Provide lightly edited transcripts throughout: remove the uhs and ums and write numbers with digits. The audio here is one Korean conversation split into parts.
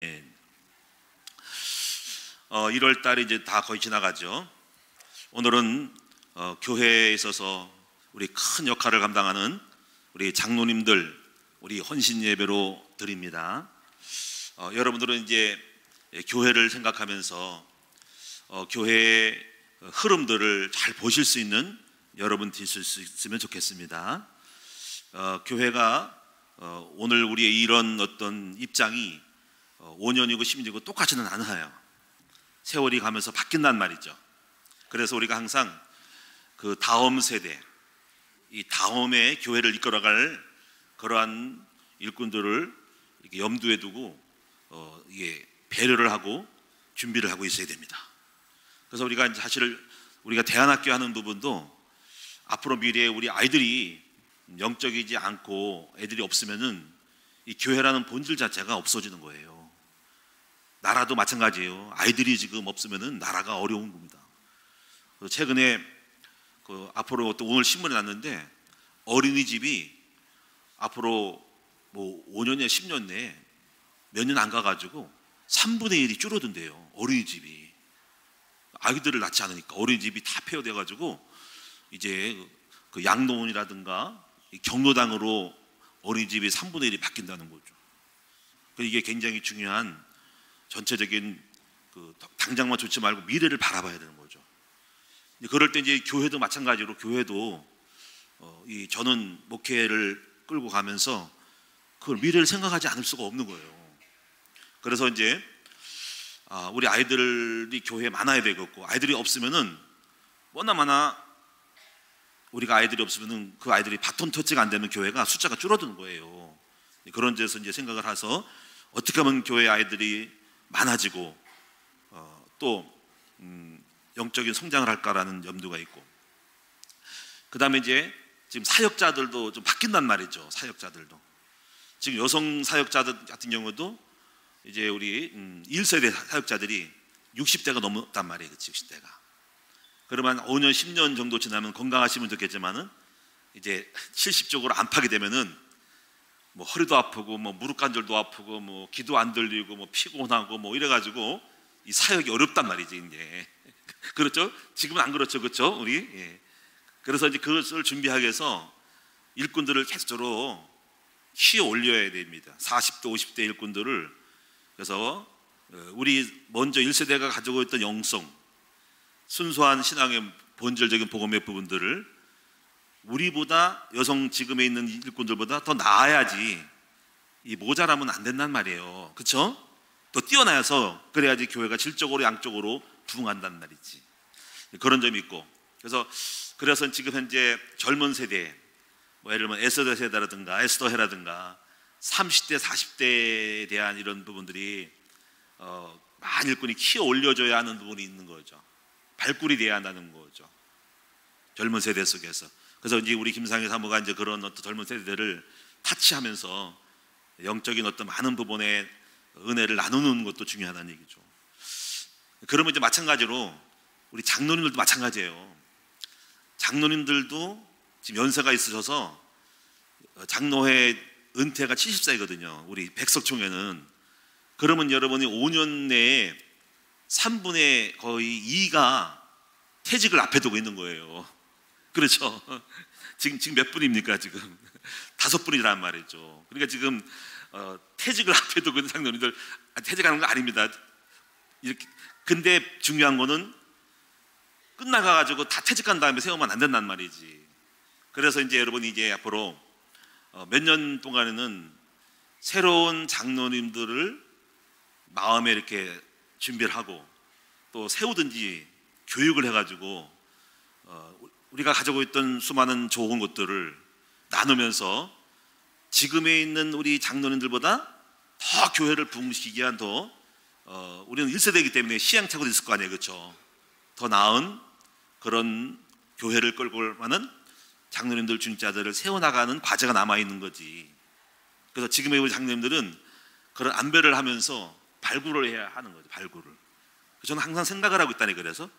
예. 1월 달이 이제 다 거의 지나가죠. 오늘은 교회에 있어서 우리 큰 역할을 감당하는 우리 장로님들 우리 헌신 예배로 드립니다. 여러분들은 이제 교회를 생각하면서 교회의 흐름들을 잘 보실 수 있는 여러분 되실 수 있으면 좋겠습니다. 교회가 오늘 우리의 이런 어떤 입장이 5년이고 10년이고 똑같지는 않아요. 세월이 가면서 바뀐단 말이죠. 그래서 우리가 항상 그 다음 세대, 이 다음에 교회를 이끌어갈 그러한 일꾼들을 이렇게 염두에 두고 이게 배려를 하고 준비를 하고 있어야 됩니다. 그래서 우리가 이제 사실 우리가 대안학교 하는 부분도 앞으로 미래에 우리 아이들이 영적이지 않고 애들이 없으면은 이 교회라는 본질 자체가 없어지는 거예요. 나라도 마찬가지예요. 아이들이 지금 없으면은 나라가 어려운 겁니다. 최근에 앞으로 또 오늘 신문에 났는데 어린이집이 앞으로 뭐 5년이나 10년 내에 몇 년 안 가가지고 3분의 1이 줄어든대요. 어린이집이 아이들을 낳지 않으니까 어린이집이 다 폐허돼가지고 이제 그 양로원이라든가 경로당으로 어린이집이 3분의 1이 바뀐다는 거죠. 이게 굉장히 중요한 전체적인 당장만 좋지 말고 미래를 바라봐야 되는 거죠. 그럴 때 이제 교회도 마찬가지로 교회도 저는 목회를 끌고 가면서 그걸 미래를 생각하지 않을 수가 없는 거예요. 그래서 이제 우리 아이들이 교회에 많아야 되겠고 아이들이 없으면은 뭐나 우리가 아이들이 없으면은 그 아이들이 바톤 터치가 안 되면 교회가 숫자가 줄어드는 거예요. 그런 데서 이제 생각을 해서 어떻게 하면 교회 아이들이 많아지고 또 영적인 성장을 할까라는 염두가 있고, 그 다음에 이제 지금 사역자들도 좀 바뀐단 말이죠. 사역자들도 지금 여성 사역자들 같은 경우도 이제 우리 1세대 사역자들이 60대가 넘었단 말이에요. 그치? 60대가. 그러면 5년 10년 정도 지나면 건강하시면 좋겠지만은 이제 70쪽으로 안팎이 되면은 뭐 허리도 아프고 뭐 무릎 관절도 아프고 뭐 귀도 안 들리고 뭐 피곤하고 뭐 이래가지고 이 사역이 어렵단 말이지 이제. 그렇죠? 지금은 안 그렇죠, 그렇죠? 우리. 예. 그래서 이제 그것을 준비하기 위해서 일꾼들을 계속적으로 키워 올려야 됩니다. 40대, 50대 일꾼들을. 그래서 우리 먼저 1세대가 가지고 있던 영성, 순수한 신앙의 본질적인 복음의 부분들을 우리보다 여성 지금에 있는 일꾼들보다 더 나아야지 이 모자라면 안 된단 말이에요. 그렇죠? 더 뛰어나서 그래야지 교회가 질적으로 양적으로 부흥한단 말이지. 그런 점이 있고, 그래서 지금 현재 젊은 세대, 뭐 예를 들면 에스더 세대라든가 에스더해라든가 30대, 40대에 대한 이런 부분들이 많은 일꾼이 키워 올려줘야 하는 부분이 있는 거죠. 발굴이 돼야 한다는 거죠. 젊은 세대 속에서. 그래서 이제 우리 김상희 사모가 이제 그런 어떤 젊은 세대들을 타치하면서 영적인 어떤 많은 부분의 은혜를 나누는 것도 중요하다는 얘기죠. 그러면 이제 마찬가지로 우리 장로님들도 마찬가지예요. 장로님들도 지금 연세가 있으셔서 장로회 은퇴가 70세거든요. 우리 백석총회는. 그러면 여러분이 5년 내에 3분의 거의 2가 퇴직을 앞에 두고 있는 거예요. 그렇죠? 지금 몇 분입니까? 지금 5분이란 말이죠. 그러니까 지금 퇴직을 앞에 두고 있는 장로님들 퇴직하는 거 아닙니다. 이렇게. 근데 중요한 거는 끝나가지고 다 퇴직한 다음에 세우면 안 된단 말이지. 그래서 이제 여러분이 이제 앞으로 몇 년 동안에는 새로운 장로님들을 마음에 이렇게 준비를 하고 또 세우든지 교육을 해가지고 우리가 가지고 있던 수많은 좋은 것들을 나누면서 지금에 있는 우리 장로님들보다 더 교회를 부흥시키기 위한 우리는 1세대이기 때문에 시행착오도 있을 거 아니에요. 그렇죠? 더 나은 그런 교회를 끌고 가는 장로님들, 중직자들을 세워나가는 과제가 남아있는 거지. 그래서 지금의 우리 장로님들은 그런 안배를 하면서 발굴을 해야 하는 거죠. 발굴을. 저는 항상 생각을 하고 있다니. 그래서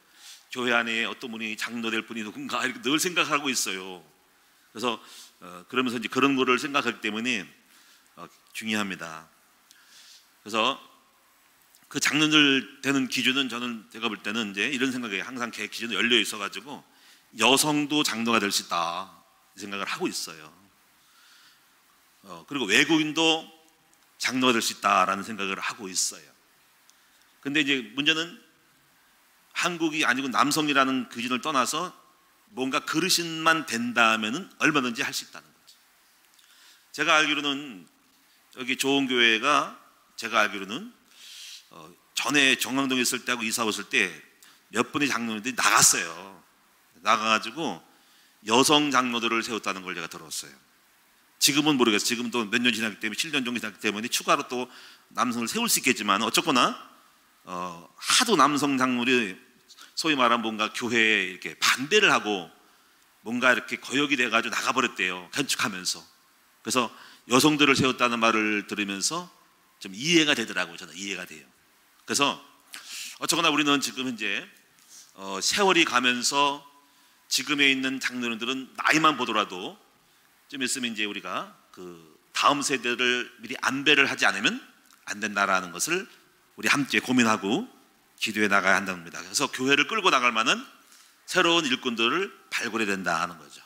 교회 안에 어떤 분이 장로 될 분이 누군가 이렇게 늘 생각하고 있어요. 그래서 그러면서 이제 그런 거를 생각하기 때문에 중요합니다. 그래서 그 장로들 되는 기준은 제가 볼 때는 이제 이런 생각이에요. 항상 개 기준이 열려 있어가지고 여성도 장로가 될 수 있다 이 생각을 하고 있어요. 그리고 외국인도 장로가 될 수 있다라는 생각을 하고 있어요. 근데 이제 문제는 한국이 아니고 남성이라는 기준을 떠나서 뭔가 그릇인만 된다면은 얼마든지 할 수 있다는 거죠. 제가 알기로는 여기 좋은 교회가 제가 알기로는 전에 정강동에 있을 때하고 이사 왔을 때 몇 분의 장로들이 나갔어요. 나가가지고 여성 장로들을 세웠다는 걸 제가 들었어요. 지금은 모르겠어요. 지금 또 몇 년 지났기 때문에 7년 정도 지났기 때문에 추가로 또 남성을 세울 수 있겠지만 어쨌거나 하도 남성 장로들이 소위 말하면 뭔가 교회에 이렇게 반대를 하고 뭔가 이렇게 거역이 돼가지고 나가버렸대요. 건축하면서. 그래서 여성들을 세웠다는 말을 들으면서 좀 이해가 되더라고요. 저는 이해가 돼요. 그래서 어쨌거나 우리는 지금 현재 세월이 가면서 지금에 있는 장로님들은 나이만 보더라도 좀 있으면 이제 우리가 그 다음 세대를 미리 안배를 하지 않으면 안 된다라는 것을 우리 함께 고민하고 기도해 나가야 한답니다. 그래서 교회를 끌고 나갈 만한 새로운 일꾼들을 발굴해야 된다는 거죠.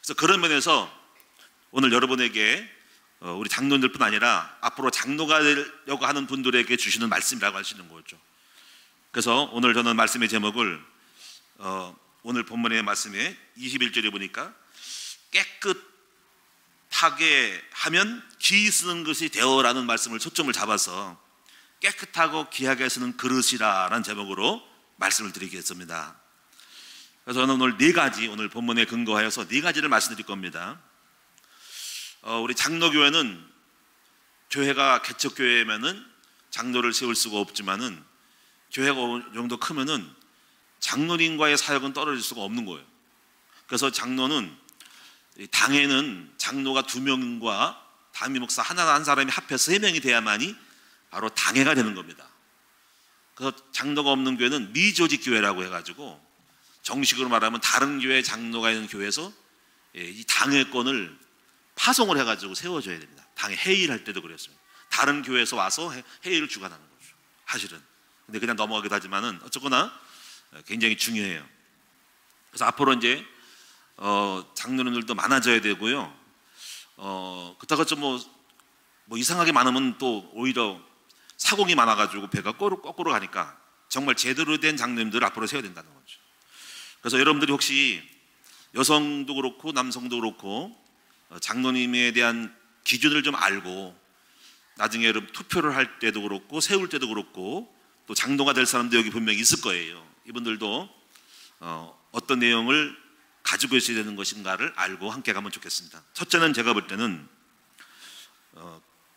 그래서 그런 면에서 오늘 여러분에게 우리 장로님들뿐 아니라 앞으로 장로가 되려고 하는 분들에게 주시는 말씀이라고 할 수 있는 거죠. 그래서 오늘 저는 말씀의 제목을 오늘 본문의 말씀에 21절에 보니까 깨끗하게 하면 귀히 쓰는 것이 되어라는 말씀을 초점을 잡아서 깨끗하고 귀하게 쓰는 그릇이라는 제목으로 말씀을 드리겠습니다. 그래서 저는 오늘 네 가지, 오늘 본문에 근거하여서 네 가지를 말씀드릴 겁니다. 우리 장로교회는 교회가 개척교회면은 장로를 세울 수가 없지만은 교회가 어느 정도 크면은 장로님과의 사역은 떨어질 수가 없는 거예요. 그래서 장로는 당에는 장로가 2명과 담임 목사 한 사람이 합해서 3명이 돼야만이 바로 당회가 되는 겁니다. 그래서 장로가 없는 교회는 미조직 교회라고 해가지고 정식으로 말하면 다른 교회 장로가 있는 교회에서 이 당회권을 파송을 해가지고 세워줘야 됩니다. 당회 회의를 할 때도 그랬습니다. 다른 교회에서 와서 회의를 주관하는 거죠. 사실은. 근데 그냥 넘어가기도 하지만은 어쨌거나 굉장히 중요해요. 그래서 앞으로 이제 장로님들도 많아져야 되고요. 그렇다고 좀 뭐 이상하게 많으면 또 오히려 사공이 많아가지고 배가 거꾸로 가니까 정말 제대로 된 장로님들을 앞으로 세워야 된다는 거죠. 그래서 여러분들이 혹시 여성도 그렇고 남성도 그렇고 장로님에 대한 기준을 좀 알고 나중에 여러분 투표를 할 때도 그렇고 세울 때도 그렇고 또 장로가 될 사람도 여기 분명히 있을 거예요. 이분들도 어떤 내용을 가지고 있어야 되는 것인가를 알고 함께 가면 좋겠습니다. 첫째는 제가 볼 때는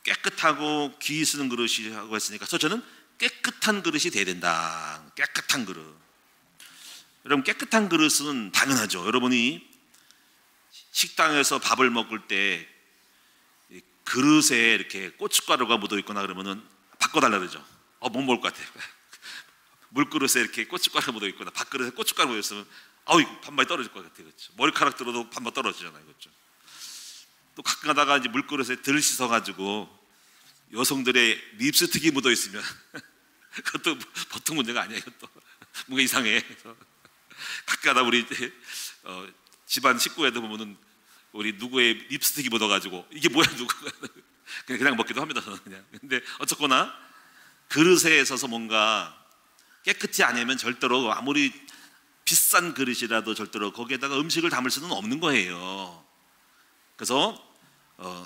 깨끗하고 귀히 쓰는 그릇이라고 했으니까 첫째는 깨끗한 그릇이 돼야 된다. 깨끗한 그릇. 여러분 깨끗한 그릇은 당연하죠. 여러분이 식당에서 밥을 먹을 때 그릇에 이렇게 고춧가루가 묻어 있거나 그러면은 바꿔달라 그러죠. 못 먹을 것 같아요. 물그릇에 이렇게 고춧가루가 묻어 있거나 밥그릇에 고춧가루 묻어 있으면 반반이 떨어질 것 같아요. 그렇죠? 머리카락 들어도 반반 떨어지잖아요. 그렇죠? 또 가끔 가다가 이제 물그릇에 덜 씻어가지고 여성들의 립스틱이 묻어 있으면 그것도 보통 문제가 아니에요. 또 뭔가 이상해. 그래서 가끔 가다 우리 집안 식구에도 보면은 우리 누구의 립스틱이 묻어가지고 이게 뭐야 누구가 그냥 먹기도 합니다. 저는 그냥. 근데 어쨌거나 그릇에 있어서 뭔가 깨끗이 아니면 절대로 아무리 비싼 그릇이라도 절대로 거기에다가 음식을 담을 수는 없는 거예요. 그래서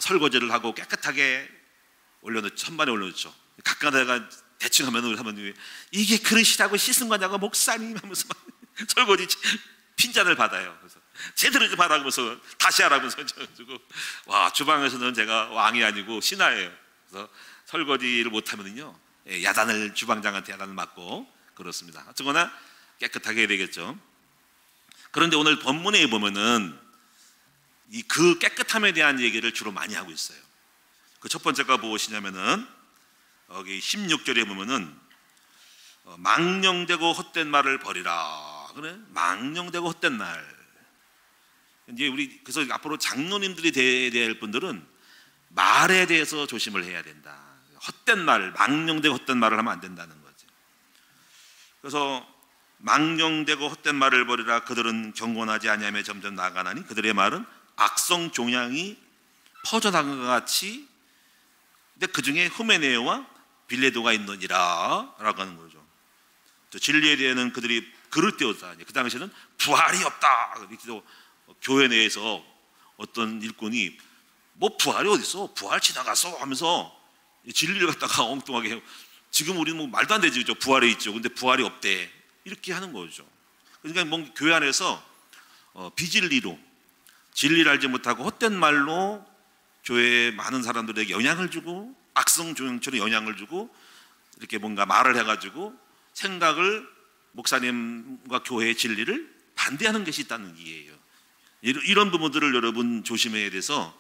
설거지를 하고 깨끗하게 천반에 올려놓죠. 가끔 가다가 대충 하면 이게 그릇이라고 씻은 거냐고 목사님 하면서 막 설거지 핀잔을 받아요. 그래서 제대로 좀 하라면서 다시 하라면서 와 주방에서는 제가 왕이 아니고 신하예요. 그래서 설거지를 못하면은요 주방장한테 야단을 맞고 그렇습니다. 어쨌거나 깨끗하게 해야 되겠죠. 그런데 오늘 본문에 보면은 그 깨끗함에 대한 얘기를 주로 많이 하고 있어요. 그 첫 번째가 무엇이냐면은 여기 16절에 보면은 망령되고 헛된 말을 버리라. 그래? 망령되고 헛된 말. 이제 우리 그래서 앞으로 장로님들이 돼야 될 분들은 말에 대해서 조심을 해야 된다. 헛된 말, 망령되고 헛된 말을 하면 안 된다는 거지. 그래서 망령되고 헛된 말을 버리라. 그들은 경건하지 아니하며 점점 나아가나니 그들의 말은 악성 종양이 퍼져나간 것 같이. 근데 그 중에 후메네오와 빌레도가 있느니라 라고 하는 거죠. 또 진리에 대해서는 그들이 그를 띄웠다. 그 당시에는 부활이 없다. 교회 내에서 어떤 일꾼이 뭐 부활이 어딨어? 부활 지나갔어 하면서 진리를 갖다가 엉뚱하게 해요. 지금 우리는 뭐 말도 안 되지, 그죠? 부활이 있죠. 근데 부활이 없대. 이렇게 하는 거죠. 그러니까 뭐 교회 안에서 비진리로, 진리를 알지 못하고 헛된 말로 교회에 많은 사람들에게 영향을 주고, 악성 종양처럼 영향을 주고, 이렇게 뭔가 말을 해가지고 생각을, 목사님과 교회의 진리를 반대하는 것이 있다는 얘기예요. 이런 부분들을 여러분 조심해야 돼서,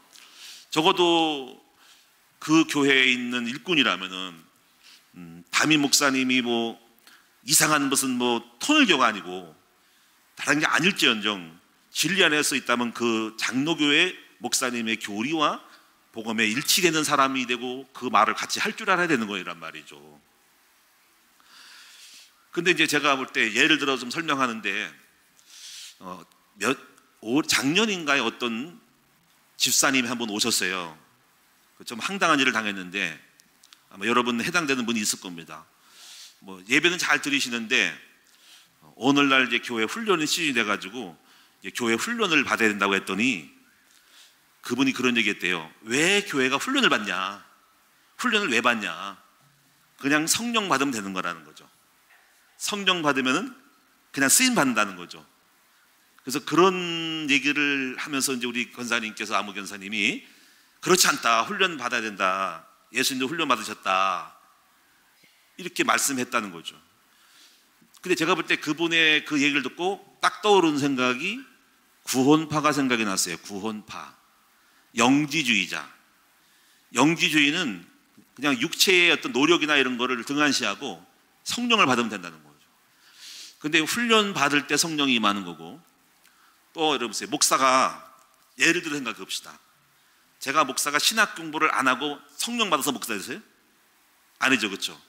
적어도 그 교회에 있는 일꾼이라면은 담임 목사님이 뭐 이상한 무슨 뭐 통일교가 아니고 다른 게 아닐지언정 진리 안에 서 있다면 그 장로교회 목사님의 교리와 복음에 일치되는 사람이 되고 그 말을 같이 할 줄 알아야 되는 거란 말이죠. 근데 이제 제가 볼 때 예를 들어 좀 설명하는데, 작년인가에 어떤 집사님이 한 분 오셨어요. 좀 황당한 일을 당했는데 아마 여러분 해당되는 분이 있을 겁니다. 뭐 예배는 잘 들으시는데 오늘날 이제 교회 훈련이 시즌이 돼가지고 이제 교회 훈련을 받아야 된다고 했더니 그분이 그런 얘기했대요. 왜 교회가 훈련을 받냐? 훈련을 왜 받냐? 그냥 성령 받으면 되는 거라는 거죠. 성령 받으면은 그냥 쓰임 받는다는 거죠. 그래서 그런 얘기를 하면서 이제 우리 권사님께서, 아무 권사님이 그렇지 않다, 훈련 받아야 된다, 예수님도 훈련 받으셨다, 이렇게 말씀했다는 거죠. 근데 제가 볼 때 그분의 그 얘기를 듣고 딱 떠오르는 생각이 구원파가 생각이 났어요. 구원파, 영지주의자. 영지주의는 그냥 육체의 어떤 노력이나 이런 거를 등한시하고 성령을 받으면 된다는 거죠. 근데 훈련 받을 때 성령이 임하는 거고, 또 여러분 보세요. 목사가, 예를 들어 생각해 봅시다. 제가 목사가 신학 공부를 안 하고 성령 받아서 목사 되세요? 아니죠, 그렇죠?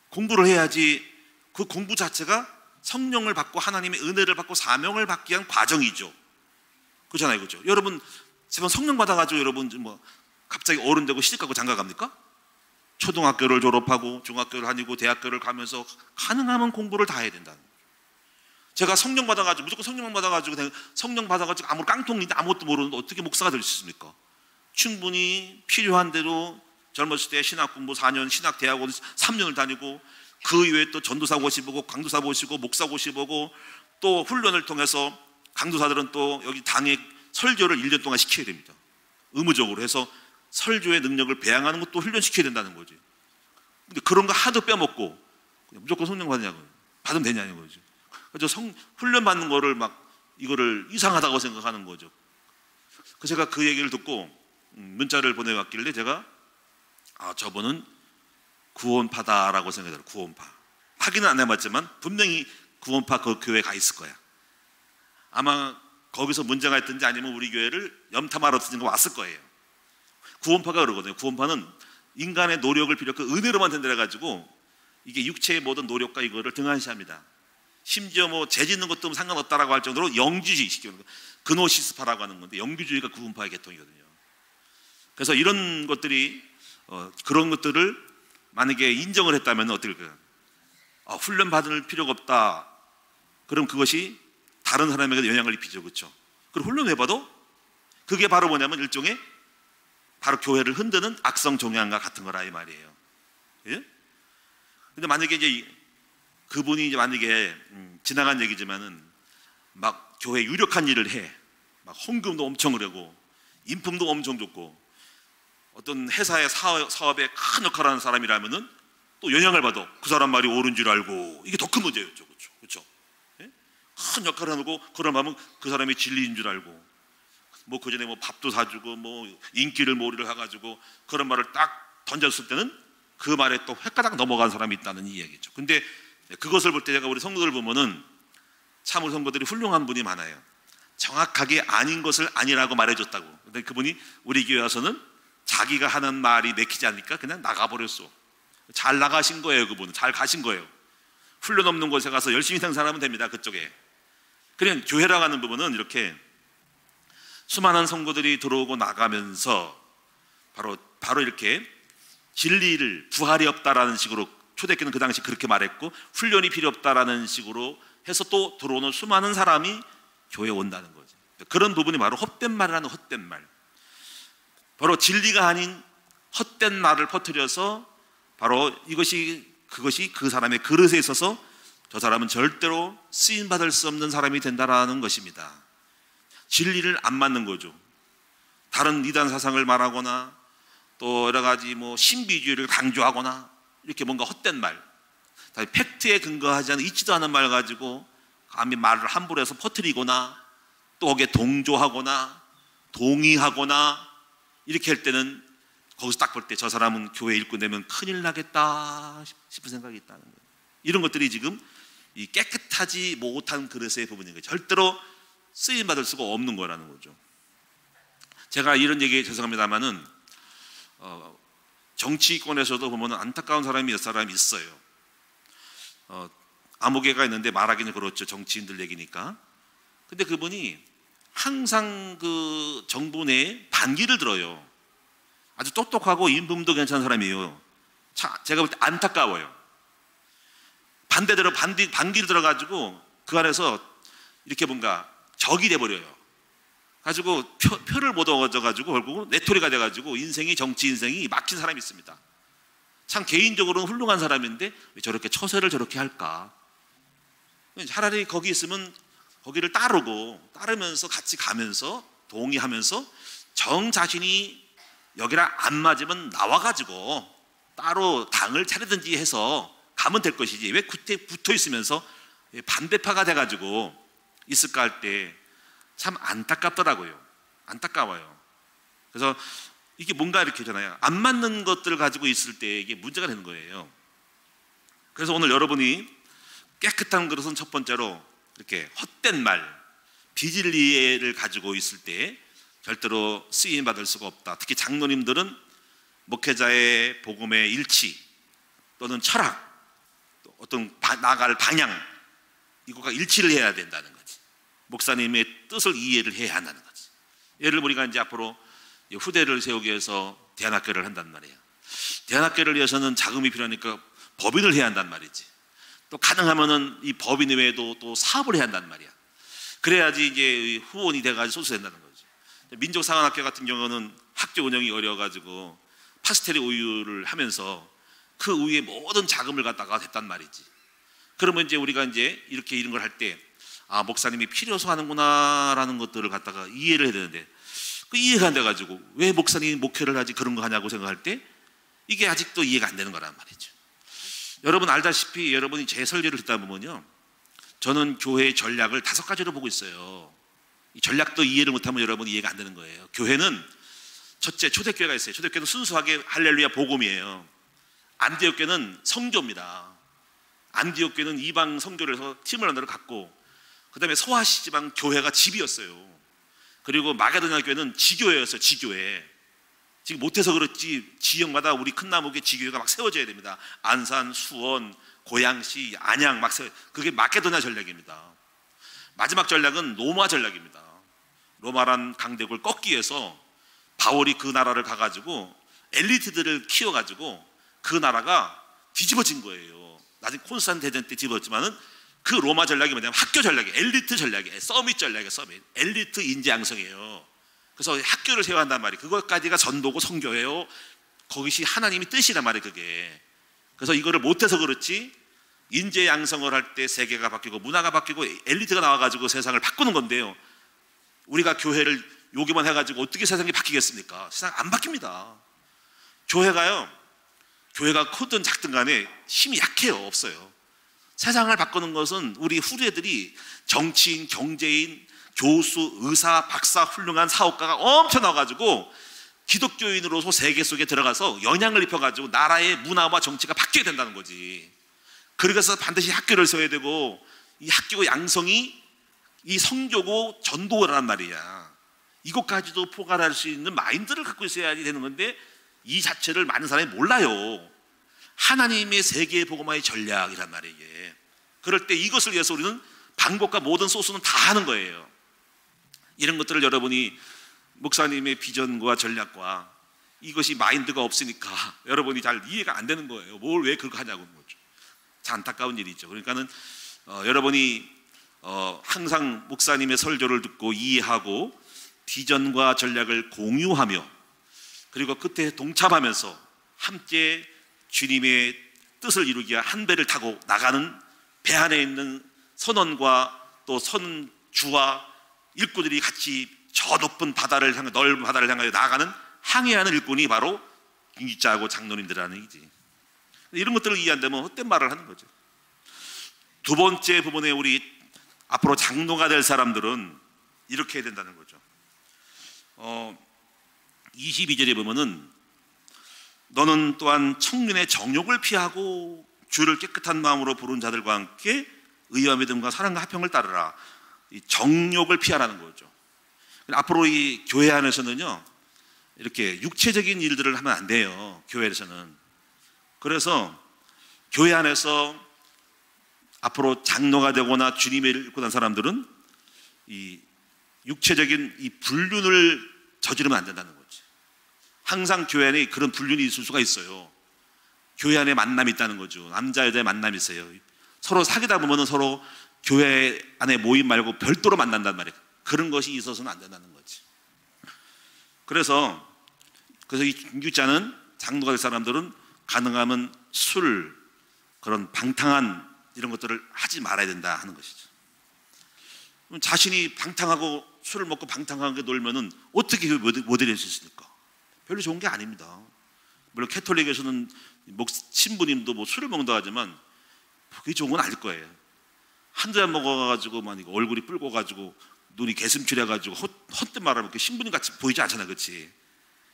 공부를 해야지. 그 공부 자체가 성령을 받고 하나님의 은혜를 받고 사명을 받기 위한 과정이죠. 그렇잖아요, 그렇죠? 여러분 제가 성령 받아가지고 여러분 뭐 갑자기 어른 되고 시집 가고 장가 갑니까? 초등학교를 졸업하고 중학교를 다니고 대학교를 가면서 가능하면 공부를 다 해야 된다는 거죠. 제가 성령 받아가지고 무조건 성령만 받아가지고 성령 받아가지고 아무 깡통인데 아무것도 모르는데 어떻게 목사가 될 수 있습니까? 충분히 필요한 대로 젊었을 때 신학 공부 4년, 신학 대학원 3년을 다니고, 그 이외에 또 전도사 고시 보고 강도사 보시고 목사 고시 보고, 또 훈련을 통해서 강도사들은 또 여기 당에 설교를 1년 동안 시켜야 됩니다. 의무적으로 해서 설교의 능력을 배양하는 것도 훈련시켜야 된다는 거지. 근데 그런 거 하도 빼먹고 그냥 무조건 성령 받으냐고요. 받으면 되냐는 거죠. 그래서 훈련 받는 거를 막 이거를 이상하다고 생각하는 거죠. 그래서 제가 그 얘기를 듣고 문자를 보내왔길래 제가 저분은 구원파다라고 생각해요. 구원파. 확인은 안 해봤지만 분명히 구원파 그 교회에 가 있을 거야. 아마 거기서 문제가 있든지 아니면 우리 교회를 염탐하러 왔을 거예요. 구원파가 그러거든요. 구원파는 인간의 노력을 필요 없고 은혜로만 된다 가지고 이게 육체의 모든 노력과 이거를 등한시합니다. 심지어 뭐 죄 짓는 것도 상관없다라고 할 정도로 영주주의 시키는 거, 그노시스파라고 하는 건데 영주주의가 구원파의 계통이거든요. 그래서 이런 것들이 그런 것들을 만약에 인정을 했다면 어떨 까요? 훈련 받을 필요가 없다. 그럼 그것이 다른 사람에게 영향을 입히죠, 그렇죠? 그리고 훈련해봐도 그게 바로 뭐냐면 일종의 바로 교회를 흔드는 악성 종양과 같은 거라 이 말이에요. 예? 근데 만약에 이제 그분이 이제 만약에 지나간 얘기지만은 막 교회 유력한 일을 해, 막 헌금도 엄청 하려고 인품도 엄청 좋고 어떤 회사의 사업에 큰 역할을 하는 사람이라면은 또 영향을 받아 그 사람 말이 옳은 줄 알고, 이게 더 큰 문제였죠, 그렇죠? 그렇죠? 예? 큰 역할을 하고 그런 마음은 그 사람이 진리인 줄 알고, 뭐 그 전에 뭐 밥도 사주고 뭐 인기를 몰이를 해가지고 그런 말을 딱 던졌을 때는 그 말에 또 횟가닥 넘어간 사람이 있다는 이 얘기죠. 근데 그것을 볼 때 제가 우리 성도들 보면은 참 우리 성도들이 훌륭한 분이 많아요. 정확하게 아닌 것을 아니라고 말해줬다고. 근데 그분이 우리 교회 와서는 자기가 하는 말이 내키지 않으니까 그냥 나가버렸어. 잘 나가신 거예요. 그분은 잘 가신 거예요. 훈련 없는 곳에 가서 열심히 생산하면 됩니다. 그쪽에. 그냥 교회라고 하는 부분은 이렇게 수많은 성도들이 들어오고 나가면서 바로 이렇게 진리를, 부활이 없다라는 식으로, 초대교회는 그 당시 그렇게 말했고, 훈련이 필요 없다라는 식으로 해서 또 들어오는 수많은 사람이 교회에 온다는 거죠. 그런 부분이 바로 헛된 말이라는, 헛된 말, 바로 진리가 아닌 헛된 말을 퍼뜨려서 바로 그것이 그 사람의 그릇에 있어서 저 사람은 절대로 쓰임받을 수 없는 사람이 된다라는 것입니다. 진리를 안 맞는 거죠. 다른 이단 사상을 말하거나 또 여러 가지 신비주의를 강조하거나 이렇게 뭔가 헛된 말, 팩트에 근거하지 않은 있지도 않은 말 가지고 감히 말을 함부로 해서 퍼뜨리거나 또 거기에 동조하거나 동의하거나 이렇게 할 때는 거기서 딱 볼 때 저 사람은 교회 일꾼 되면 큰일 나겠다 싶은 생각이 있다는 거예요. 이런 것들이 지금 이 깨끗하지 못한 그릇의 부분인 거예요. 절대로 쓰임받을 수가 없는 거라는 거죠. 제가 이런 얘기 죄송합니다만은 정치권에서도 보면 안타까운 사람이 몇 사람이 있어요. 암흑개가 있는데 말하기는 그렇죠. 정치인들 얘기니까. 근데 그분이 항상 그 정부 내에 반기를 들어요. 아주 똑똑하고 인품도 괜찮은 사람이에요. 제가 볼 때 안타까워요. 반기를 들어가지고 그 안에서 이렇게 뭔가 적이 돼버려요. 가지고 표를 못 얻어가지고 결국은 내토리가 돼가지고 정치 인생이 막힌 사람이 있습니다. 참 개인적으로는 훌륭한 사람인데 왜 저렇게 처세를 저렇게 할까? 차라리 거기 있으면 거기를 따르면서 같이 가면서 동의하면서 정 자신이 여기랑 안 맞으면 나와가지고 따로 당을 차리든지 해서 가면 될 것이지 왜 그때 붙어 있으면서 반대파가 돼가지고 있을까 할 때 참 안타깝더라고요. 안타까워요. 그래서 이게 뭔가 이렇게 잖아요. 안 맞는 것들을 가지고 있을 때 이게 문제가 되는 거예요. 그래서 오늘 여러분이 깨끗한 그릇은 첫 번째로 이렇게 헛된 말, 비진리를 가지고 있을 때 절대로 쓰임 받을 수가 없다. 특히 장로님들은 목회자의 복음의 일치 또는 철학, 또 어떤 나아갈 방향, 이거가 일치를 해야 된다는 거지. 목사님의 뜻을 이해를 해야 한다는 거지. 예를 들어 우리가 이제 앞으로 후대를 세우기 위해서 대안학교를 한단 말이에요. 대안학교를 위해서는 자금이 필요하니까 법인을 해야 한단 말이지. 또 가능하면은 이 법인 외에도 또 사업을 해야 한단 말이야. 그래야지 이제 후원이 돼가지고 소수된다는 거지. 민족상한학교 같은 경우는 학교 운영이 어려워가지고 파스텔리 우유를 하면서 그 우유에 모든 자금을 갖다가 됐단 말이지. 그러면 이제 우리가 이제 이렇게 이런 걸 할 때 목사님이 필요해서 하는구나라는 것들을 갖다가 이해를 해야 되는데 그 이해가 안 돼가지고 왜 목사님이 목회를 하지 그런 거 하냐고 생각할 때 이게 아직도 이해가 안 되는 거란 말이죠. 여러분 알다시피 여러분이 제 설교를 듣다 보면요, 저는 교회의 전략을 5가지로 보고 있어요. 이 전략도 이해를 못하면 여러분 이해가 안 되는 거예요. 교회는 첫째 초대교회가 있어요. 초대교회는 순수하게 할렐루야 복음이에요. 안디옥교회는 성교입니다. 안디옥교회는 이방 선교를 해서 팀을 하나를 갖고 그 다음에 소아시 지방 교회가 집이었어요. 그리고 마게도냐 교회는 지교회였어요. 지교회. 지금 못해서 그렇지 지역마다 우리 큰 나무교회 지교회가 막 세워져야 됩니다. 안산, 수원, 고양시, 안양 막 그게 마게도냐 전략입니다. 마지막 전략은 로마 전략입니다. 로마란 강대국을 꺾기 위해서 바울이 그 나라를 가가지고 엘리트들을 키워가지고 그 나라가 뒤집어진 거예요. 나중에 콘스탄 대전 때 뒤집어졌지만은 그 로마 전략이 뭐냐면 학교 전략이에요. 엘리트 전략이에요. 서밋 전략이에요. 서밋. 엘리트 인재 양성이에요. 그래서 학교를 세워야 한단 말이에요. 그것까지가 전도고 선교예요. 거기시 하나님이 뜻이란 말이에요. 그게. 그래서 이거를 못해서 그렇지 인재 양성을 할 때 세계가 바뀌고 문화가 바뀌고 엘리트가 나와가지고 세상을 바꾸는 건데요, 우리가 교회를 요기만 해가지고 어떻게 세상이 바뀌겠습니까? 세상 안 바뀝니다. 교회가 크든 작든 간에 힘이 약해요. 없어요. 세상을 바꾸는 것은 우리 후대들이 정치인, 경제인, 교수, 의사, 박사, 훌륭한 사업가가 엄청 나와가지고 기독교인으로서 세계 속에 들어가서 영향을 입혀가지고 나라의 문화와 정치가 바뀌어야 된다는 거지. 그래서 반드시 학교를 세워야 되고 이 학교 양성이 이 성교고 전도란 말이야. 이것까지도 포괄할 수 있는 마인드를 갖고 있어야지 되는 건데 이 자체를 많은 사람이 몰라요. 하나님의 세계 복음화의 전략이란 말이에요. 이게. 그럴 때 이것을 위해서 우리는 방법과 모든 소스는 다 하는 거예요. 이런 것들을 여러분이 목사님의 비전과 전략과 이것이 마인드가 없으니까 여러분이 잘 이해가 안 되는 거예요. 뭘 왜 그렇게 하냐고 거죠. 참 안타까운 일이죠. 그러니까는 여러분이 항상 목사님의 설교를 듣고 이해하고 비전과 전략을 공유하며 그리고 끝에 동참하면서 함께 주님의 뜻을 이루기 위한 한 배를 타고 나가는 배 안에 있는 선원과 또 선주와 일꾼들이 같이 저 높은 바다를 향해 넓은 바다를 향하여 나가는 항해하는 일꾼이 바로 중직자하고 장로님들이라는 얘기지. 이런 것들을 이해한다면 헛된 말을 하는 거죠. 두 번째 부분에 우리 앞으로 장로가 될 사람들은 이렇게 해야 된다는 거죠. 22절에 보면은 너는 또한 청년의 정욕을 피하고 주를 깨끗한 마음으로 부른 자들과 함께 의와 믿음과 사랑과 화평을 따르라. 이 정욕을 피하라는 거죠. 앞으로 이 교회 안에서는요 이렇게 육체적인 일들을 하면 안 돼요. 교회에서는. 그래서 교회 안에서 앞으로 장로가 되거나 주님의 일꾼 한 사람들은 이 육체적인 이 불륜을 저지르면 안 된다는 거지. 항상 교회 안에 그런 불륜이 있을 수가 있어요. 교회 안에 만남이 있다는 거죠. 남자 여자의 만남이 있어요. 서로 사귀다 보면은 서로 교회 안에 모임 말고 별도로 만난단 말이에요. 그런 것이 있어서는 안 된다는 거지. 그래서 이 중직자는 장로가 될 사람들은 가능하면 술, 그런 방탕한 이런 것들을 하지 말아야 된다 하는 것이죠. 자신이 방탕하고 술을 먹고 방탕하게 놀면은 어떻게 모델일 수 있습니까? 별로 좋은 게 아닙니다. 물론 캐톨릭에서는 신부님도 뭐 술을 먹는다 하지만 그게 좋은 건 아닐 거예요. 한두 잔 먹어가지고 막 얼굴이 붉어가지고 눈이 개슴츠려가지고 헛된 말하면 신부님 같이 보이지 않잖아요, 그렇지?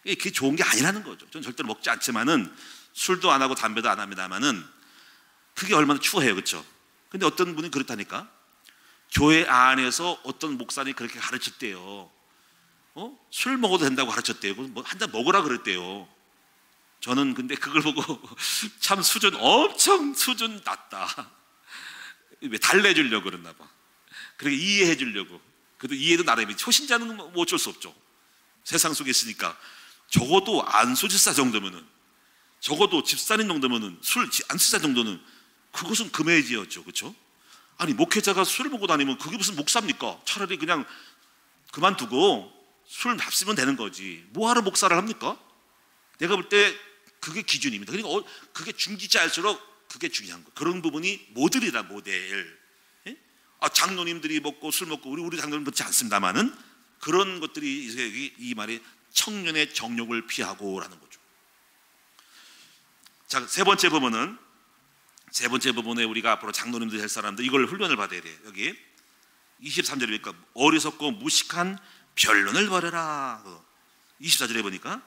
그게 좋은 게 아니라는 거죠. 저는 절대로 먹지 않지만은 술도 안 하고 담배도 안 합니다만은 그게 얼마나 추해요, 그렇죠? 근데 어떤 분이 그렇다니까. 교회 안에서 어떤 목사님이 그렇게 가르쳤대요. 술 먹어도 된다고 가르쳤대요. 뭐 한 잔 먹으라 그랬대요. 저는 근데 그걸 보고 참 엄청 수준 낮다. 왜 달래주려고 그랬나 봐. 그렇게 이해해 주려고. 그래도 이해도 나름이 초신자는 뭐 어쩔 수 없죠. 세상 속에 있으니까. 적어도 안수집사 정도면은, 적어도 집사님 정도면은, 안수집사 정도는 그것은 금해지였죠, 그렇죠? 아니 목회자가 술을 먹고 다니면 그게 무슨 목사입니까? 차라리 그냥 그만두고 술 잡수면 되는 거지. 뭐하러 목사를 합니까? 내가 볼 때 그게 기준입니다. 그러니까 그게 중직자일수록 그게 중요한 거. 그런 부분이 모델이다, 모델. 예? 장로님들이 먹고 술 먹고 우리 장로님 그렇지 않습니다만은 그런 것들이 이 말이 청년의 정욕을 피하고라는 거죠. 자, 세 번째 부분에 우리가 앞으로 장로님들 될 사람들 이걸 훈련을 받아야 돼요. 여기 23절에 보니까 어리석고 무식한 변론을 버려라. 24절에 보니까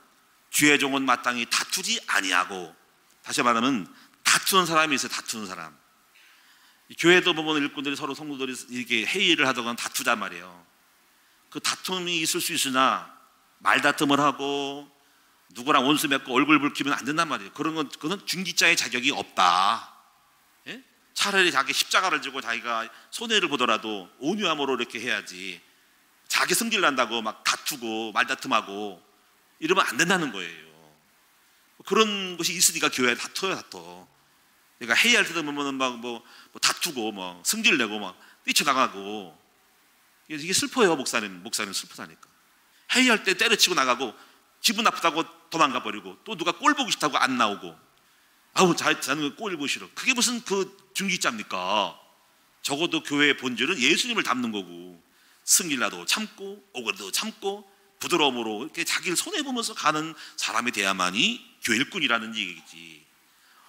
주의 종은 마땅히 다투지 아니하고, 다시 말하면 다투는 사람이 있어요. 다투는 사람. 교회도 보면 일꾼들이 서로 성도들이 이렇게 회의를 하다가 다투단 말이에요. 그 다툼이 있을 수 있으나 말다툼을 하고 누구랑 원수 맺고 얼굴 붉히면 안 된단 말이에요. 그건 중직자의 자격이 없다. 예? 차라리 자기 십자가를 지고 자기가 손해를 보더라도 온유함으로 이렇게 해야지. 자기 승질 난다고 막 다투고 말다툼하고 이러면 안 된다는 거예요. 그런 것이 있으니까 교회에 다퉈요. 그러니까 회의할 때도 보면은 막 뭐 다투고 막 승질 내고 막 뛰쳐나가고, 이게 슬퍼요. 목사님 슬프다니까. 회의할 때 때려치고 나가고 기분 나쁘다고 도망가 버리고 또 누가 꼴 보고 싶다고 안 나오고, 자는 꼴 보기 싫어. 그게 무슨 그 중직자입니까? 적어도 교회의 본질은 예수님을 닮는 거고, 승질나도 참고 오그라도 참고 부드러움으로 이렇게 자기를 손해보면서 가는 사람이 돼야만이 교회 일꾼이라는 얘기지.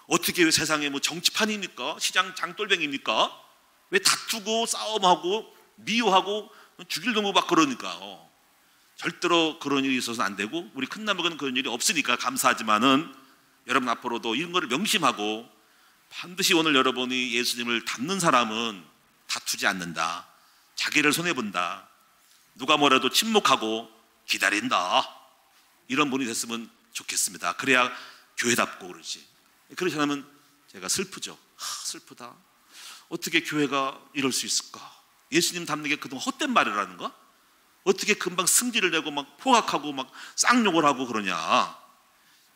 어떻게 세상에 뭐 정치판입니까? 시장 장돌뱅입니까? 왜 다투고 싸움하고 미워하고 죽일 놈을 막 그러니까요. 절대로 그런 일이 있어서는 안 되고, 우리 큰 나무는 그런 일이 없으니까 감사하지만은 여러분 앞으로도 이런 거를 명심하고 반드시 오늘 여러분이 예수님을 닮는 사람은 다투지 않는다. 자기를 손해본다. 누가 뭐라도 침묵하고 기다린다. 이런 분이 됐으면 좋겠습니다. 그래야 교회답고 그러지. 그렇지 않으면 제가 슬프죠. 슬프다. 어떻게 교회가 이럴 수 있을까? 예수님 닮는 게 그동안 헛된 말이라는가? 어떻게 금방 승질을 내고 막 포악하고 막 쌍욕을 하고 그러냐?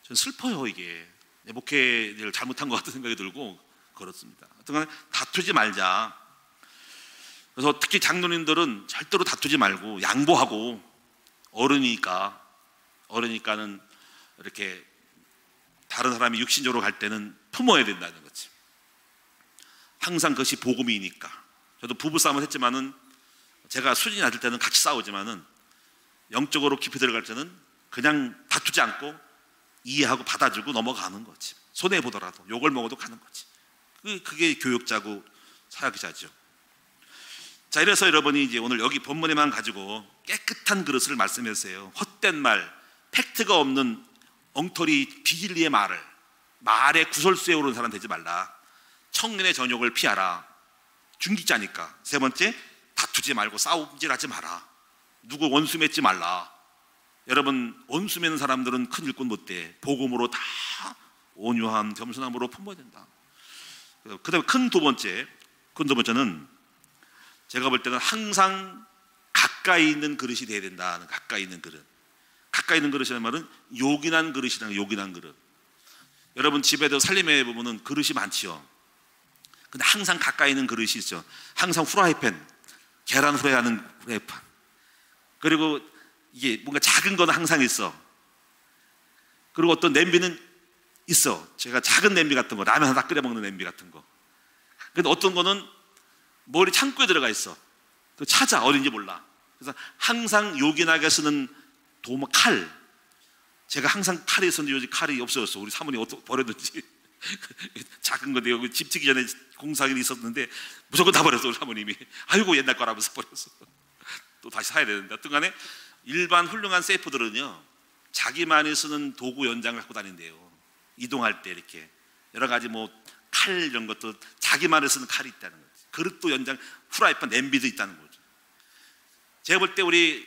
전 슬퍼요. 이게 목회를 잘못한 것 같은 생각이 들고 그렇습니다. 하여튼 다투지 말자. 그래서 특히 장로님들은 절대로 다투지 말고 양보하고, 어른이니까는 이렇게 다른 사람이 육신적으로 갈 때는 품어야 된다는 거지. 항상 그것이 복음이니까. 저도 부부싸움을 했지만은, 제가 수준이 낮을 때는 같이 싸우지만은 영적으로 깊이 들어갈 때는 그냥 다투지 않고 이해하고 받아주고 넘어가는 거지. 손해 보더라도 욕을 먹어도 가는 거지. 그게 교육자고 사역자죠. 자, 이래서 여러분이 이제 오늘 여기 본문에만 가지고 깨끗한 그릇을 말씀했어요. 헛된 말, 팩트가 없는 엉터리 비진리의 말에 구설수에 오르는 사람 되지 말라. 청년의 전욕을 피하라. 중직자니까. 세 번째, 다투지 말고 싸움질하지 마라. 누구 원수 맺지 말라. 여러분, 원수 맺는 사람들은 큰 일꾼 못 돼. 복음으로 다 온유함, 겸손함으로 품어야 된다. 그 다음에 큰 두 번째는 제가 볼 때는 항상 가까이 있는 그릇이 돼야 된다. 가까이 있는 그릇. 가까이 있는 그릇이라는 말은 요긴한 그릇이라는 거예요. 요긴한 그릇. 여러분 집에도 살림에 보면은 그릇이 많지요. 근데 항상 가까이 있는 그릇이 있죠. 항상 후라이팬, 계란 후라이하는 후라이팬. 그리고 이게 뭔가 작은 거는 항상 있어. 그리고 어떤 냄비는 있어. 제가 작은 냄비 같은 거, 라면 하나 끓여 먹는 냄비 같은 거. 근데 어떤 거는 머리 창고에 들어가 있어. 그 찾아, 어딘지 몰라. 그래서 항상 요긴하게 쓰는 칼. 제가 항상 칼이 있었는데 요즘 칼이 없어졌어. 우리 사모님 어떻게 버렸는지. 작은 건데 여기 집 트기 전에 공사일이 있었는데 무조건 다 버렸어. 우리 사모님이. 아이고 옛날 거라면서 버렸어. 또 다시 사야 되는데. 하여튼 간에 일반 훌륭한 세이프들은요, 자기만이 쓰는 도구 연장을 갖고 다닌대요. 이동할 때 이렇게 여러 가지 칼 이런 것도 자기만이 쓰는 칼이 있다는 거죠. 그릇도 연장, 후라이팬, 냄비도 있다는 거죠. 제가 볼 때 우리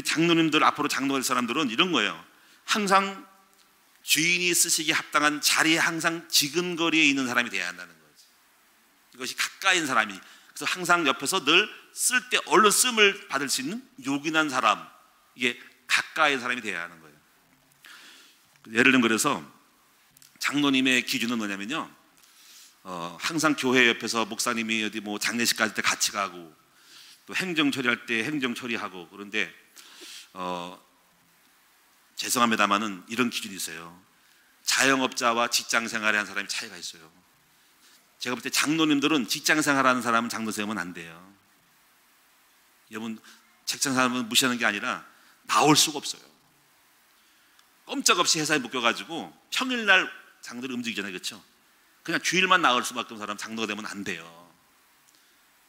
장로님들, 앞으로 장로할 사람들은 이런 거예요. 항상 주인이 쓰시기에 합당한 자리에 항상 지근거리에 있는 사람이 돼야 한다는 거죠. 이것이 가까이 있는 사람이. 그래서 항상 옆에서 늘 쓸 때 얼른 쓰임을 받을 수 있는 요긴한 사람, 이게 가까이 있는 사람이 돼야 하는 거예요. 예를 들면 그래서 장로님의 기준은 뭐냐면요, 항상 교회 옆에서 목사님이 어디 장례식 가질 때 같이 가고, 또 행정 처리할 때 행정 처리하고. 그런데 죄송합니다만은 이런 기준이 있어요. 자영업자와 직장 생활에 한 사람이 차이가 있어요. 제가 볼 때 장로님들은 직장 생활하는 사람은 장로 세우면 안 돼요. 여러분, 직장 생활은 무시하는 게 아니라 나올 수가 없어요. 꼼짝없이 회사에 묶여가지고 평일날 장로들이 움직이잖아요. 그렇죠? 그냥 주일만 나올 수밖에 없는 사람 장로가 되면 안 돼요.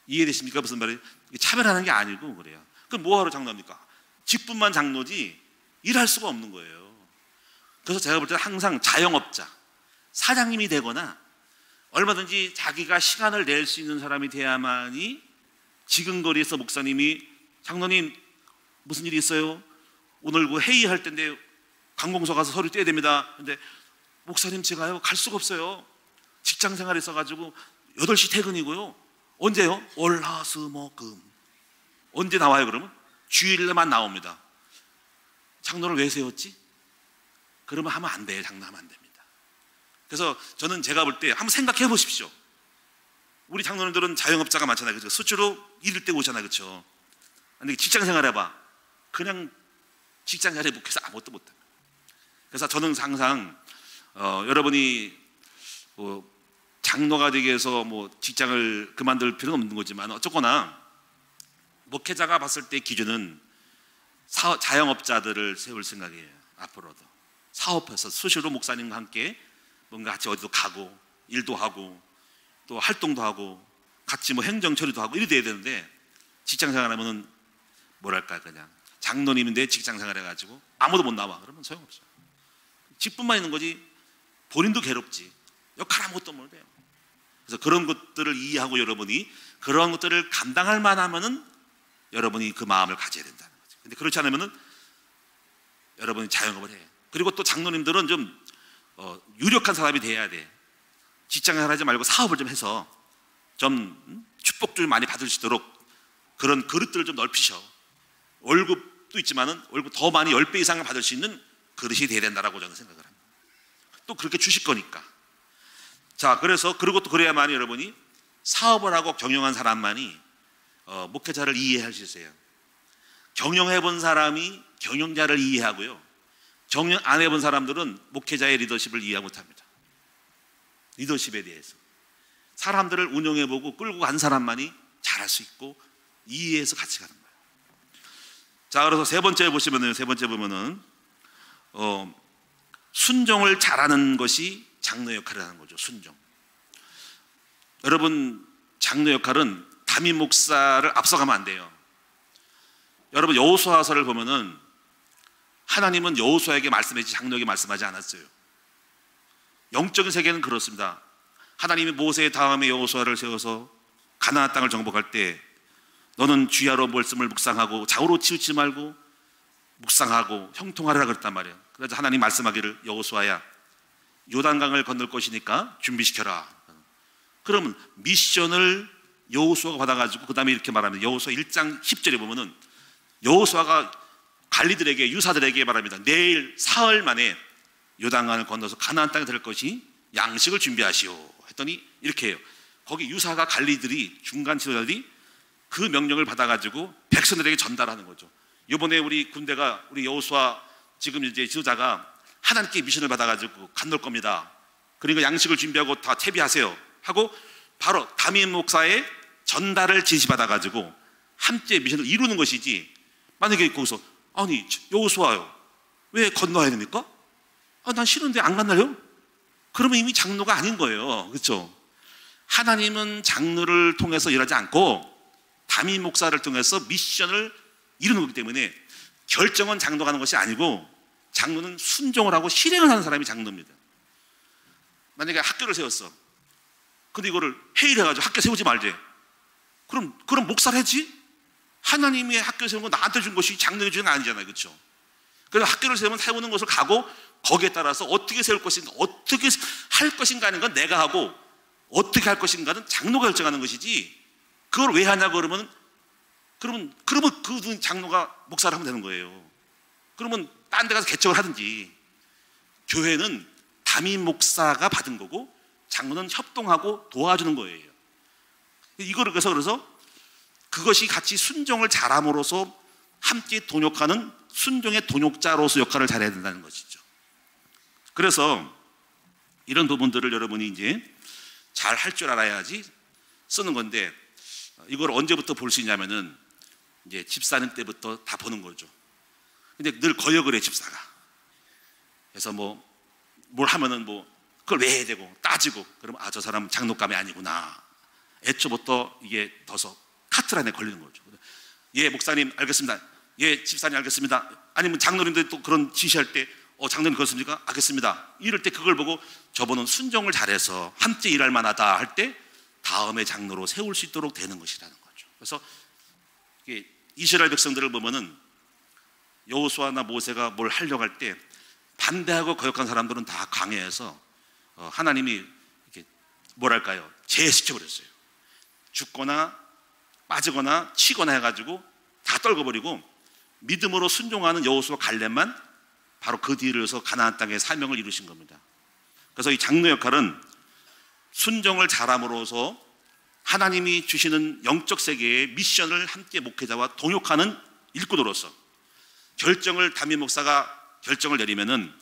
이해되십니까? 무슨 말이에요? 차별하는 게 아니고 그래요. 그럼 뭐하러 장로합니까? 직분만 장로지 일할 수가 없는 거예요. 그래서 제가 볼 때 항상 자영업자, 사장님이 되거나 얼마든지 자기가 시간을 낼 수 있는 사람이 돼야만이, 지근거리에서 목사님이 장로님 무슨 일이 있어요? 오늘 그 회의할 때인데 관공서 가서 서류 떼야 됩니다. 근데 목사님 제가요 갈 수가 없어요. 직장 생활에 있어가지고 8시 퇴근이고요. 언제요? 월, 화, 수, 목, 금. 언제 나와요 그러면? 주일에만 나옵니다. 장로를 왜 세웠지? 그러면 하면 안 돼요. 장로하면 안 됩니다. 그래서 저는 제가 볼 때 한번 생각해 보십시오. 우리 장로님들은 자영업자가 많잖아요. 그죠? 수주로 일일 때 오잖아요. 그렇죠? 근데 직장 생활 해봐. 그냥 직장 생활에 묵혀서 아무것도 못해. 그래서 저는 항상 여러분이 장로가 되기 위해서 직장을 그만둘 필요는 없는 거지만, 어쨌거나 목회자가 봤을 때 기준은 자영업자들을 세울 생각이에요. 앞으로도 사업해서 수시로 목사님과 함께 뭔가 같이 어디도 가고 일도 하고 또 활동도 하고 같이 행정 처리도 하고 이래 돼야 되는데, 직장 생활하면은 뭐랄까, 그냥 장로님인데 직장 생활 해가지고 아무도 못 나와 그러면 소용없어. 집뿐만 있는 거지 본인도 괴롭지. 역할 아무것도 못해요. 그래서 그런 것들을 이해하고 여러분이 그런 것들을 감당할 만하면은 여러분이 그 마음을 가져야 된다는 거죠. 근데 그렇지 않으면은 여러분이 자영업을 해. 그리고 또 장로님들은 좀 유력한 사람이 돼야 돼. 직장을 하지 말고 사업을 좀 해서 좀 축복을 많이 받을 수 있도록 그런 그릇들을 좀 넓히셔. 월급도 있지만은 월급 더 많이 10배 이상을 받을 수 있는 그릇이 돼야 된다라고 저는 생각을 합니다. 또 그렇게 주실 거니까. 자, 그래서 그리고 또 그래야만이 여러분이 사업을 하고 경영한 사람만이 목회자를 이해할 수 있어요. 경영해 본 사람이 경영자를 이해하고요, 경영 안 해본 사람들은 목회자의 리더십을 이해 못합니다. 리더십에 대해서 사람들을 운영해보고 끌고 간 사람만이 잘할 수 있고 이해해서 같이 가는 거예요. 자, 그래서 세 번째 보시면은, 세 번째 보면은 순종을 잘하는 것이 장로 역할을 하는 거죠. 순종. 여러분, 장로 역할은 담임 목사를 앞서가면 안 돼요. 여러분, 여호수아서를 보면은 하나님은 여호수아에게 말씀했지 장로에게 말씀하지 않았어요. 영적인 세계는 그렇습니다. 하나님이 모세 다음에 여호수아를 세워서 가나안 땅을 정복할 때 너는 주야로 말씀을 묵상하고 좌우로 치우치지 말고 묵상하고 형통하라 그랬단 말이에요. 그래서 하나님 말씀하기를 여호수아야, 요단강을 건널 것이니까 준비시켜라. 그러면 미션을 여호수아가 받아가지고 그 다음에 이렇게 말합니다. 여호수아 1장 10절에 보면은 여호수아가 관리들에게, 유사들에게 말합니다. 내일 사흘 만에 요단강을 건너서 가나안 땅에 들을 것이 양식을 준비하시오 했더니 이렇게 해요. 거기 유사가, 관리들이, 중간 지도자들이 그 명령을 받아가지고 백성들에게 전달하는 거죠. 이번에 우리 군대가, 우리 여호수아 지금 이제 지도자가 하나님께 미션을 받아가지고 건널 겁니다. 그리고 양식을 준비하고 다 채비하세요 하고 바로 담임 목사의 전달을 지시받아가지고 함께 미션을 이루는 것이지, 만약에 거기서 아니 여호수아요, 왜 건너야 됩니까? 난 싫은데 안 건너요? 그러면 이미 장로가 아닌 거예요. 그렇죠? 하나님은 장로를 통해서 일하지 않고 담임 목사를 통해서 미션을 이루는 거기 때문에 결정은 장로가 하는 것이 아니고 장로는 순종을 하고 실행을 하는 사람이 장로입니다. 만약에 학교를 세웠어. 근데 이거를 회의를 해가지고 학교 세우지 말지. 그럼 목사를 했지? 하나님의 학교 세운 거 나한테 준 것이 장로의 주는 아니잖아요. 그렇죠? 그래서 학교를 세우는 것을 가고 거기에 따라서 어떻게 세울 것인가, 어떻게 할 것인가 하는 건 내가 하고 어떻게 할 것인가는 장로가 결정하는 것이지, 그걸 왜 하냐고 그러면 그 장로가 목사를 하면 되는 거예요. 그러면 딴 데 가서 개척을 하든지. 교회는 담임 목사가 받은 거고 장로는 협동하고 도와주는 거예요. 이거를 그래서 그것이 같이 순종을 잘함으로써 함께 동역하는 순종의 동역자로서 역할을 잘해야 된다는 것이죠. 그래서 이런 부분들을 여러분이 이제 잘 할 줄 알아야지 쓰는 건데, 이걸 언제부터 볼 수 있냐면은 이제 집사님 때부터 다 보는 거죠. 근데 늘 거역을 해, 집사가. 그래서 뭘 하면은 그걸 왜 해야 되고 따지고, 그러면 저 사람 장로감이 아니구나. 애초부터 이게 더서 카트 안에 걸리는 거죠. 예, 목사님 알겠습니다. 예, 집사님 알겠습니다. 아니면 장로님들 또 그런 지시할 때 장로님 그렇습니까? 알겠습니다. 이럴 때 그걸 보고 저분은 순종을 잘해서 함께 일할 만하다 할 때 다음에 장로로 세울 수 있도록 되는 것이라는 거죠. 그래서 이스라엘 백성들을 보면은 여호수아나 모세가 뭘 하려고 할 때 반대하고 거역한 사람들은 다 강해해서 하나님이 이렇게 뭐랄까요, 제해시켜버렸어요. 죽거나 빠지거나 치거나 해가지고 다 떨궈버리고 믿음으로 순종하는 여호수아 갈렙만 바로 그 뒤를 이어서 가나안 땅의 사명을 이루신 겁니다. 그래서 이 장로 역할은 순종을 잘함으로써 하나님이 주시는 영적 세계의 미션을 함께 목회자와 동역하는 일꾼으로서 결정을, 담임 목사가 결정을 내리면은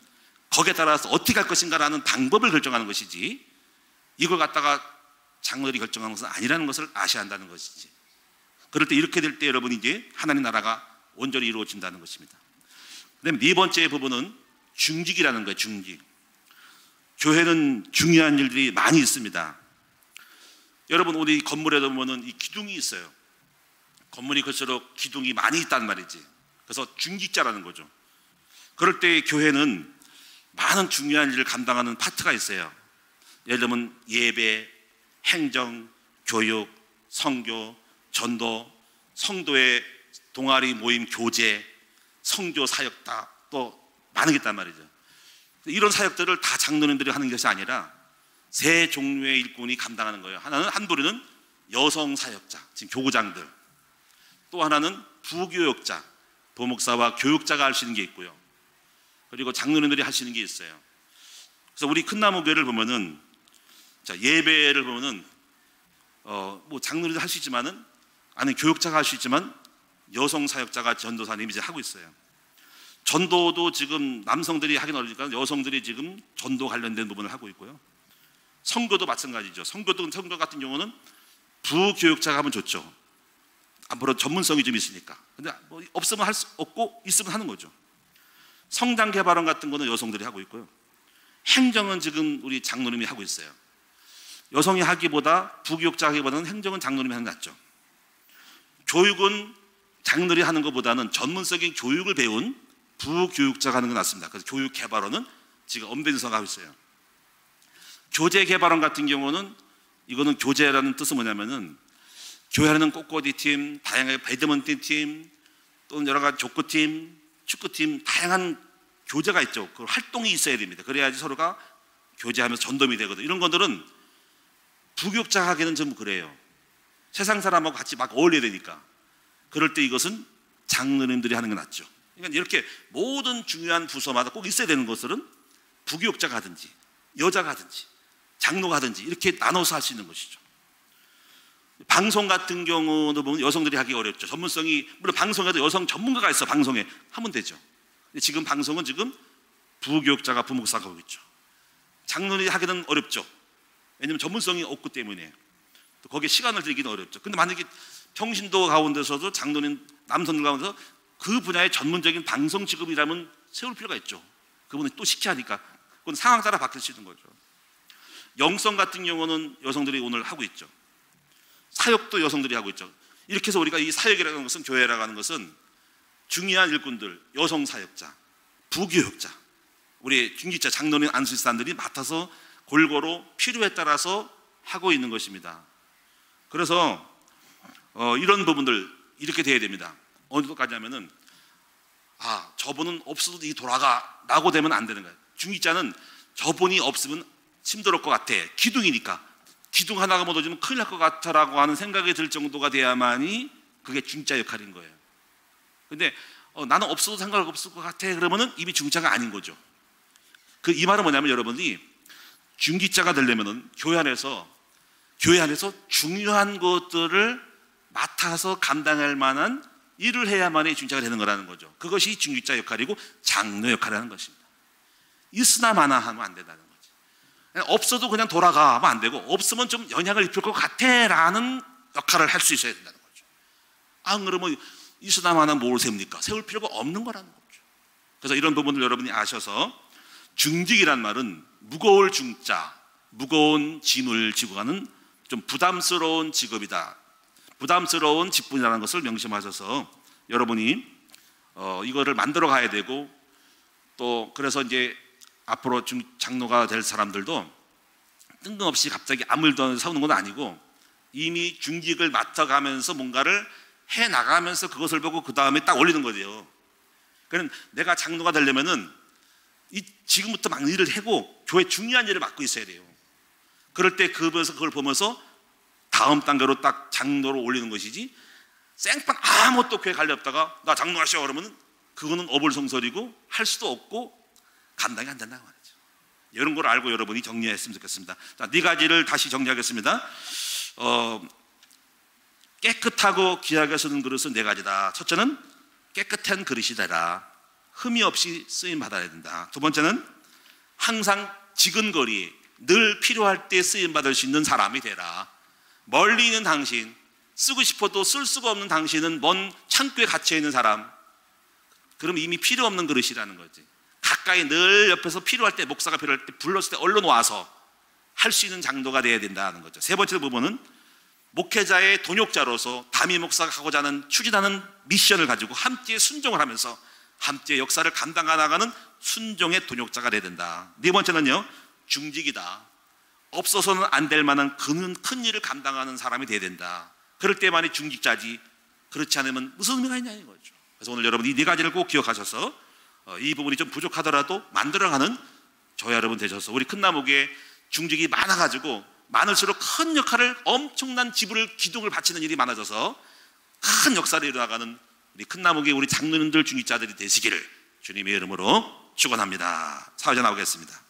거기에 따라서 어떻게 할 것인가라는 방법을 결정하는 것이지, 이걸 갖다가 장로들이 결정하는 것은 아니라는 것을 아셔야 한다는 것이지. 그럴 때, 이렇게 될 때 여러분이 이제 하나님 나라가 온전히 이루어진다는 것입니다. 그다음에 네 번째 부분은 중직이라는 거예요. 중직. 교회는 중요한 일들이 많이 있습니다. 여러분, 우리 건물에도 보면은 이 기둥이 있어요. 건물이 클수록 기둥이 많이 있단 말이지. 그래서 중직자라는 거죠. 그럴 때 교회는 많은 중요한 일을 감당하는 파트가 있어요. 예를 들면 예배, 행정, 교육, 선교, 전도, 성도의 동아리 모임, 교제, 성교 사역다, 또 많으겠단 말이죠. 이런 사역들을 다 장로님들이 하는 것이 아니라 세 종류의 일꾼이 감당하는 거예요. 하나는 한 부류는 여성 사역자, 지금 교구장들. 또 하나는 부교역자, 부목사와 교육자가 할 수 있는 게 있고요. 그리고 장로님들이 할 수 있는 게 있어요. 그래서 우리 큰나무교회를 보면은, 자, 예배를 보면은 뭐 장로님도 할 수 있지만은, 아니 교육자가 할 수 있지만 여성 사역자가 전도사님이 이제 하고 있어요. 전도도 지금 남성들이 하긴 어려우니까 여성들이 지금 전도 관련된 부분을 하고 있고요. 선교도 마찬가지죠. 선교 같은 경우는 부교육자가 하면 좋죠. 앞으로 전문성이 좀 있으니까. 근데 뭐 없으면 할 수 없고 있으면 하는 거죠. 성장 개발원 같은 거는 여성들이 하고 있고요. 행정은 지금 우리 장로님이 하고 있어요. 여성이 하기보다 부교육자 하기보다는 행정은 장로님이 하는 게 낫죠. 교육은 장로들이 하는 것보다는 전문적인 교육을 배운 부교육자가 하는 게 낫습니다. 그래서 교육 개발원은 지금 엄대진서가 하고 있어요. 교재 개발원 같은 경우는, 이거는 교재라는 뜻은 뭐냐면은 교회하는 꽃꽂이 팀, 다양하게 배드민턴 팀, 또 여러 가지 족구팀, 축구팀, 다양한 교재가 있죠. 그 활동이 있어야 됩니다. 그래야지 서로가 교제하면서 전dom이 되거든요. 이런 것들은 부교육자 하기는 좀 그래요. 세상 사람하고 같이 막 어울려야 되니까. 그럴 때 이것은 장로님들이 하는 게 낫죠. 그러니까 이렇게 모든 중요한 부서마다 꼭 있어야 되는 것들은 부교육자가 하든지 여자가 하든지 장로가 하든지 이렇게 나눠서 할 수 있는 것이죠. 방송 같은 경우도 보면 여성들이 하기 어렵죠. 전문성이, 물론 방송에도 여성 전문가가 있어. 방송에 하면 되죠. 근데 지금 방송은 지금 부교육자가 부목사가 하고 있죠. 장로들이 하기는 어렵죠. 왜냐하면 전문성이 없기 때문에. 또 거기에 시간을 들이기는 어렵죠. 근데 만약에 평신도 가운데서도 장로님 남성들 가운데서 그 분야의 전문적인 방송 직업이라면 세울 필요가 있죠. 그분은 또 시켜야 하니까. 그건 상황 따라 바뀔 수 있는 거죠. 영성 같은 경우는 여성들이 오늘 하고 있죠. 사역도 여성들이 하고 있죠. 이렇게 해서 우리가 이 사역이라는 것은, 교회라고 하는 것은 중요한 일꾼들, 여성 사역자, 부교육자, 우리 중직자, 장로님, 안수사들이 맡아서 골고루 필요에 따라서 하고 있는 것입니다. 그래서 이런 부분들 이렇게 돼야 됩니다. 어느 정도까지 하면은, 아, 저분은 없어도 이 돌아가 라고 되면 안 되는 거예요. 중직자는 저분이 없으면 힘들 것 같아. 기둥이니까. 기둥 하나가 무너지면 큰일 날 것 같아라고 하는 생각이 들 정도가 돼야만이 그게 중직자 역할인 거예요. 근데 나는 없어도 상관없을 것 같아 그러면은 이미 중직자가 아닌 거죠. 이 말은 뭐냐면, 여러분이 중직자가 되려면은 교회 안에서 중요한 것들을 맡아서 감당할 만한 일을 해야만이 중직자가 되는 거라는 거죠. 그것이 중직자 역할이고 장로 역할이라는 것입니다. 있으나 마나 하면 안 된다는 거죠. 없어도 그냥 돌아가 하면 안 되고, 없으면 좀 영향을 입힐 것 같아 라는 역할을 할 수 있어야 된다는 거죠. 안 그러면 있으나 마나 뭘 세웁니까? 세울 필요가 없는 거라는 거죠. 그래서 이런 부분을 여러분이 아셔서, 중직이란 말은 무거울 중자, 무거운 짐을 지고 가는 좀 부담스러운 직업이다, 부담스러운 직분이라는 것을 명심하셔서 여러분이 이거를 만들어 가야 되고, 또 그래서 이제 앞으로 장로가 될 사람들도 뜬금없이 갑자기 아무 일도 안 세우는 건 아니고, 이미 중직을 맡아가면서 뭔가를 해 나가면서 그것을 보고 그 다음에 딱 올리는 거죠. 그러니까 내가 장로가 되려면은 지금부터 막 일을 하고 교회 중요한 일을 맡고 있어야 돼요. 그럴 때 그걸 보면서 다음 단계로 딱 장로로 올리는 것이지, 생판 아무것도 교회 관련 없다가 나 장로 하시오 그러면 그거는 어불성설이고 할 수도 없고 감당이 안 된다고 말이죠. 이런 걸 알고 여러분이 정리했으면 좋겠습니다. 자, 4가지를 다시 정리하겠습니다. 깨끗하고 귀하게 쓰는 그릇은 4가지다. 첫째는 깨끗한 그릇이 되라. 흠이 없이 쓰임 받아야 된다. 두 번째는 항상 지근거리, 늘 필요할 때 쓰임 받을 수 있는 사람이 되라. 멀리 있는 당신, 쓰고 싶어도 쓸 수가 없는 당신은 먼 창고에 갇혀 있는 사람, 그럼 이미 필요 없는 그릇이라는 거지. 가까이 늘 옆에서 필요할 때, 목사가 필요할 때, 불렀을 때 얼른 와서 할 수 있는 장로가 되어야 된다는 거죠. 세 번째 부분은 목회자의 동역자로서 담임 목사가 하고자 하는, 추진하는 미션을 가지고 함께 순종을 하면서 함께 역사를 감당해 나가는 순종의 동역자가 되어야 된다. 네 번째는요, 중직이다. 없어서는 안 될 만한 큰 일을 감당하는 사람이 되어야 된다. 그럴 때만이 중직자지, 그렇지 않으면 무슨 의미가 있냐 이거죠. 그래서 오늘 여러분 이 4가지를 꼭 기억하셔서 이 부분이 좀 부족하더라도 만들어가는 저와 여러분 되셔서 우리 큰나무교회 중직이 많아가지고 많을수록 큰 역할을, 엄청난 지불을, 기둥을 바치는 일이 많아져서 큰 역사를 이루어가는 우리 큰나무교회 우리 장로님들, 중직자들이 되시기를 주님의 이름으로 축원합니다. 사회자 나오겠습니다.